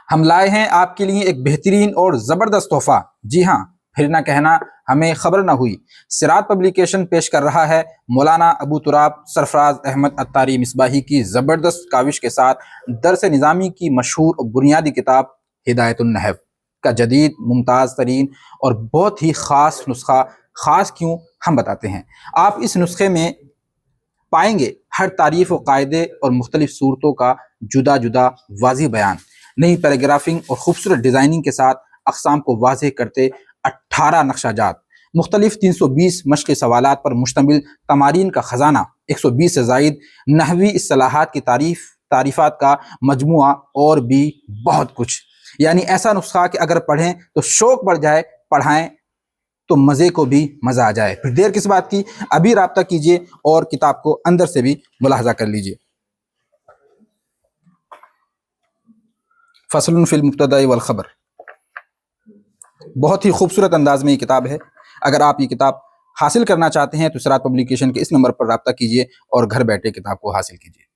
ہم لائے ہیں آپ کے لیے ایک بہترین اور زبردست تحفہ. جی ہاں، پھر نہ کہنا ہمیں خبر نہ ہوئی. سرات پبلیکیشن پیش کر رہا ہے مولانا ابو تراب سرفراز احمد عطاری مصباحی کی زبردست کاوش کے ساتھ درس نظامی کی مشہور اور بنیادی کتاب ہدایت النحو کا جدید، ممتاز ترین اور بہت ہی خاص نسخہ. خاص کیوں، ہم بتاتے ہیں. آپ اس نسخے میں پائیں گے ہر تعریف و قاعدے اور مختلف صورتوں کا جدا جدا واضح بیان، نئی پیراگرافنگ اور خوبصورت ڈیزائننگ کے ساتھ اقسام کو واضح کرتے 18 نقشہ جات، مختلف 320 مشقی سوالات پر مشتمل تمارین کا خزانہ، 120 سے زائد نحوی اصطلاحات کی تعریفات کا مجموعہ اور بھی بہت کچھ. یعنی ایسا نسخہ کہ اگر پڑھیں تو شوق بڑھ جائے، پڑھائیں تو مزے کو بھی مزہ آ جائے. پھر دیر کس بات کی، ابھی رابطہ کیجئے اور کتاب کو اندر سے بھی ملاحظہ کر لیجئے. فصل فی المبتدأ والخبر، بہت ہی خوبصورت انداز میں یہ کتاب ہے. اگر آپ یہ کتاب حاصل کرنا چاہتے ہیں تو سرات پبلیکیشن کے اس نمبر پر رابطہ کیجئے اور گھر بیٹھے کتاب کو حاصل کیجئے.